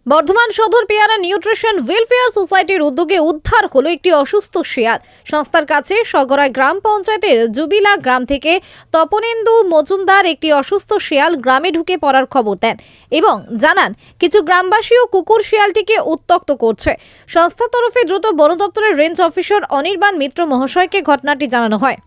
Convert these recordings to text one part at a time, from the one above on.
বর্ধমান সদর পেয়ারা nutrition welfare সোসাইটির উদ্যোগে উদ্ধার হলো একটি অসুস্থ শিয়াল। সংস্থার কাছে সগড়ায় গ্রাম পঞ্চায়েতের জুবিলা গ্রাম থেকে তপনেন্দু মজুমদার একটি অসুস্থ শিয়াল গ্রামে ঢুকে পড়ার খবর দেন এবং জানান কিছু গ্রামবাসীও কুকুর শিয়ালটিকে উত্ত্যক্ত করছে। সংস্থার তরফে দ্রুত বন দপ্তরের রেঞ্জ অফিসার অনির্বাণ মিত্র মহাশয়কে ঘটনাটি জানানো হয়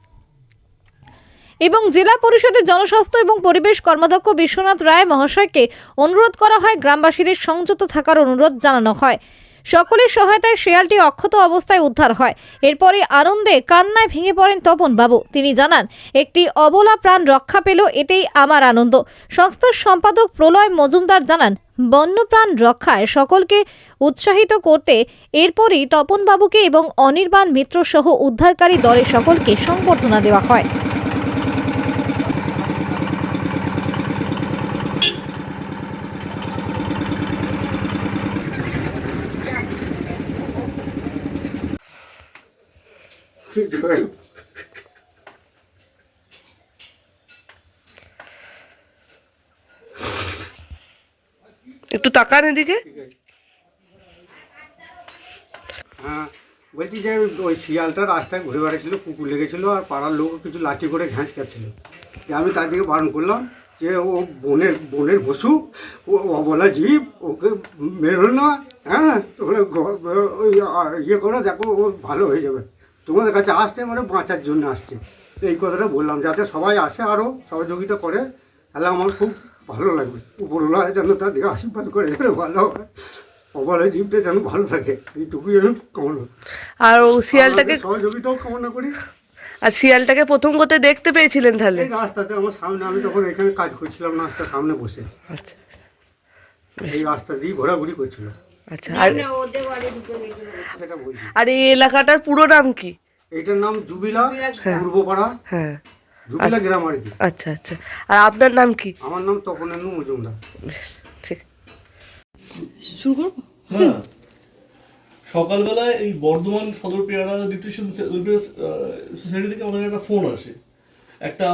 এবং জেলা পরিষদের জনস্বাস্থ্য এবং পরিবেশ কর্মাধ্যক্ষ বিশ্বনাথ রায় মহাশয়কে অনুরোধ করা হয়, গ্রামবাসীদের সংযত থাকার অনুরোধ জানানো হয়। সকলের সহায়তায় শিয়ালটি অক্ষত অবস্থায় উদ্ধার হয়। এরপরে আনন্দে কান্নায় ভেঙে পড়েন তপন বাবু। তিনি জানান, একটি অবলা প্রাণ রক্ষা পেল, এটাই আমার আনন্দ। সংস্থার সম্পাদক প্রলয় মজুমদার জানান, বন্যপ্রাণ রক্ষায় সকলকে উৎসাহিত করতে এরপরই তপন বাবুকে এবং অনির্বাণ মিত্র সহ উদ্ধারকারী দলের সকলকে সংবর্ধনা দেওয়া হয়। একটু তাকান এদিকে। হ্যাঁ, বলছি যে ওই শিয়ালটা রাস্তায় ঘুরে বেড়াচ্ছিল, কুকুর লেগেছিলো আর পাড়ার লোক কিছু লাঠি করে ঘ্যাঁচ খাচ্ছিল। যে আমি তার দিকে বারণ করলাম যে ও বনের পশু, ও অবলা জীব, ওকে মেরো না। হ্যাঁ, ওরা ওই ইয়ে করো, দেখো ও ভালো হয়ে যাবে। তোমাদের কাছে আসতে মানে বাঁচার জন্য আসছে, এই কথাটা বললাম, যাতে সবাই আসে আরও সহযোগিতা করে, তাহলে আমার খুব ভালো লাগবে। উপরওয়ালা যেন তার দিকে আশীর্বাদ করে যেন ভালো হয়, অবলা জীবটা যেন ভালো থাকে, এইটুকুই আমি কামনা। আর ও শিয়ালটাকে সহযোগিতাও কামনা করি। আর শিয়ালটাকে প্রথম কোথায় দেখতে পেয়েছিলেন তাহলে? এই রাস্তাতে আমার সামনে, আমি তখন এখানে কাজ করছিলাম, রাস্তার সামনে বসে আচ্ছা এই রাস্তা দিয়ে ঘোরাঘুরি করছিল, আচ্ছা। আর সেটা বলছি। আর এই এলাকাটার পুরো নাম কি? এইটার নাম জুবিলা পূর্বপাড়া, হ্যাঁ, জুবিলা গ্রাম আর কি। আচ্ছা আচ্ছা। আর আপনার নাম কি? আমার নাম তপনেন্দু মজুমদার। ঠিক। শুরু করব। হ্যাঁ, সকালবেলায় এই বর্ধমান সদর পেয়ারা নিউট্রিশন সোসাইটি থেকে আমাদের একটা ফোন আসে, একটা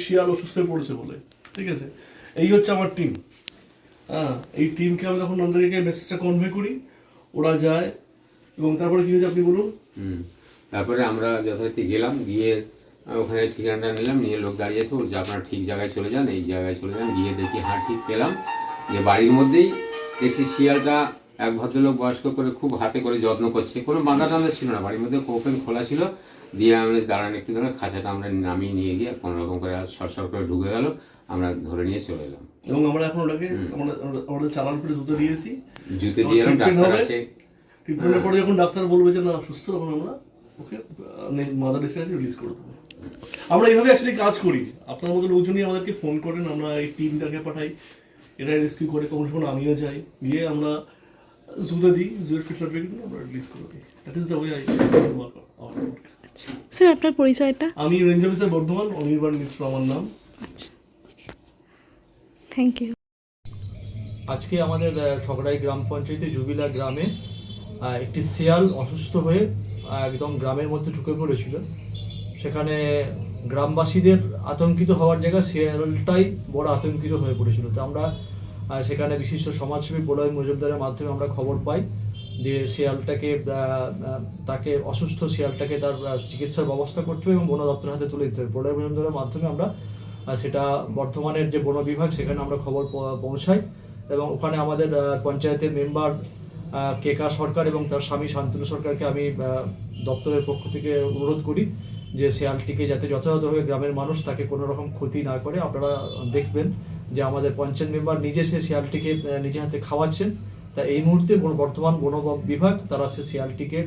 শিয়াল অসুস্থ হয়ে পড়েছে বলে। ঠিক আছে, এই হচ্ছে আমার টিম। হ্যাঁ, এই টিমকে আমি তখন ওদেরকে মেসেজটা কনভে করি, ওরা যায় এবং তারপরে কি হয়েছে আপনি বলুন। তারপরে আমরা যথারীতি গেলাম, গিয়ে ওখানে ঠিকানাটা নিলাম, নিয়ে লোক দাঁড়িয়ে এসে যে আপনারা ঠিক জায়গায় চলে যান, এই জায়গায় চলে যান। গিয়ে দেখি ঠিক পেলাম যে বাড়ির মধ্যেই দেখছি শিয়ালটা এক ভদ্রলোক বয়স্ক করে খুব হাতে করে যত্ন করছে, কোনো বাঁধা টান্ধা ছিল না, বাড়ির মধ্যে ওপেন খোলা ছিল। দিয়ে আমি দাঁড়ান একটু ধরে খাঁচাটা আমরা নামিয়ে নিয়ে গিয়ে কোনো রকম করে সরসর করে ঢুকে গেল, আমরা ধরে নিয়ে চলে এলাম। এবং আমরা এখন ওটাকে আমাদের চালান করে জুতো দিয়েছি, জুতে দিয়ে এলাম, ডাক্তার আসে। ট্রিটমেন্টের পরে যখন ডাক্তার বলবে যে না সুস্থ, তখন আমরা ওকে মাদার ডিসচার্জে রিলিজ করে দেবো। আমরা এইভাবে অ্যাকচুয়ালি কাজ করি। আপনার মতো লোকজনই আমাদেরকে ফোন করেন, আমরা এই টিমটাকে পাঠাই, এরা রেস্কিউ করে, কখনো কখনো আমিও যাই, গিয়ে আমরা জুতে দিই, জুয়ের ফিট সার্টিফিকেট নিয়ে আমরা রিলিজ করে দিই। That is the way I work. Sir আপনার পরিচয়টা? আমি রেঞ্জ অফিসার বর্ধমান, অনির্বাণ মিত্র আমার নাম। আচ্ছা, থ্যাংক ইউ। আজকে আমাদের সগড়াই গ্রাম পঞ্চায়েতে জুবিলা গ্রামে একটি শিয়াল অসুস্থ হয়ে একদম গ্রামের মধ্যে ঢুকে পড়েছিল। সেখানে গ্রামবাসীদের আতঙ্কিত হওয়ার জায়গায় শিয়ালটাই বড় আতঙ্কিত হয়ে পড়েছিল। তো আমরা সেখানে বিশিষ্ট সমাজসেবী প্রলয় মজুমদারের মাধ্যমে আমরা খবর পাই যে শিয়ালটাকে তাকে অসুস্থ শিয়ালটাকে তার চিকিৎসার ব্যবস্থা করতে হবে এবং বন দপ্তরের হাতে তুলে দিতে হবে। প্রলয় মজুমদারের মাধ্যমে আমরা সেটা বর্ধমানের যে বন বিভাগ, সেখানে আমরা খবর পৌঁছাই এবং ওখানে আমাদের পঞ্চায়েতের মেম্বার কেকা সরকার এবং তার স্বামী শান্তনু সরকারকে আমি দপ্তরের পক্ষ থেকে অনুরোধ করি যে শিয়ালটিকে যাতে যথাযথভাবে গ্রামের মানুষ তাকে কোনো রকম ক্ষতি না করে। আপনারা দেখবেন যে আমাদের পঞ্চায়েত মেম্বার নিজে সে শিয়ালটিকে নিজে হাতে খাওয়াচ্ছেন। তা এই মুহূর্তে বর্তমান বন বিভাগ তারা সে শিয়ালটিকে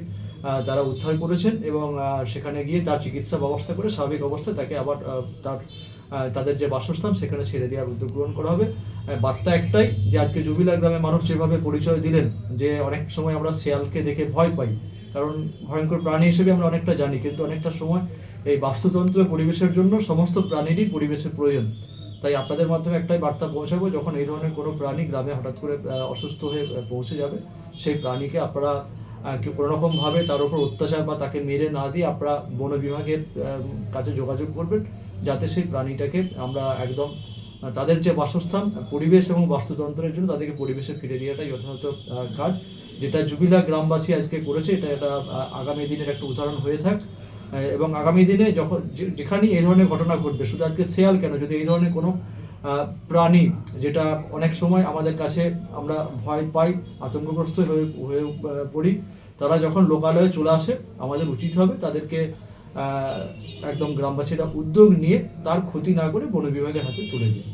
তারা উদ্ধার করেছেন এবং সেখানে গিয়ে তার চিকিৎসা ব্যবস্থা করে স্বাভাবিক অবস্থায় তাকে আবার তাদের যে বাসস্থান সেখানে ছেড়ে দেওয়ার উদ্যোগ গ্রহণ করা হবে। বার্তা একটাই যে আজকে জুবিলা গ্রামের মানুষ যেভাবে পরিচয় দিলেন যে অনেক সময় আমরা শিয়ালকে দেখে ভয় পাই, কারণ ভয়ঙ্কর প্রাণী হিসেবে আমরা অনেকটা জানি, কিন্তু অনেকটা সময় এই বাস্তুতন্ত্র পরিবেশের জন্য সমস্ত প্রাণীরই পরিবেশের প্রয়োজন। তাই আপনাদের মাধ্যমে একটাই বার্তা পৌঁছাবো, যখন এই ধরনের কোনো প্রাণী গ্রামে হঠাৎ করে অসুস্থ হয়ে পৌঁছে যাবে, সেই প্রাণীকে আপনারা কোনোরকমভাবে তার উপর অত্যাচার বা তাকে মেরে না দিয়ে আপনারা বন বিভাগের কাছে যোগাযোগ করবেন, যাতে সেই প্রাণীটাকে আমরা একদম তাদের যে বাসস্থান, পরিবেশ এবং বাস্তুতন্ত্রের জন্য তাদেরকে পরিবেশে ফিরে দেওয়াটাই যথাযথ কাজ, যেটা জুবিলা গ্রামবাসী আজকে করেছে। এটা আগামী দিনের একটা উদাহরণ হয়ে থাক, এবং আগামী দিনে যখন যেখানেই এই ধরনের ঘটনা ঘটবে, শুধু আজকে শেয়াল কেন, যদি এই ধরনের কোনো প্রাণী, যেটা অনেক সময় আমাদের কাছে আমরা ভয় পাই, আতঙ্কগ্রস্ত হয়ে পড়ি, তারা যখন লোকালয়ে চলে আসে, আমাদের উচিত হবে তাদেরকে একদম গ্রামবাসীরা উদ্যোগ নিয়ে তার ক্ষতি না করে বন বিভাগের হাতে তুলে দিই।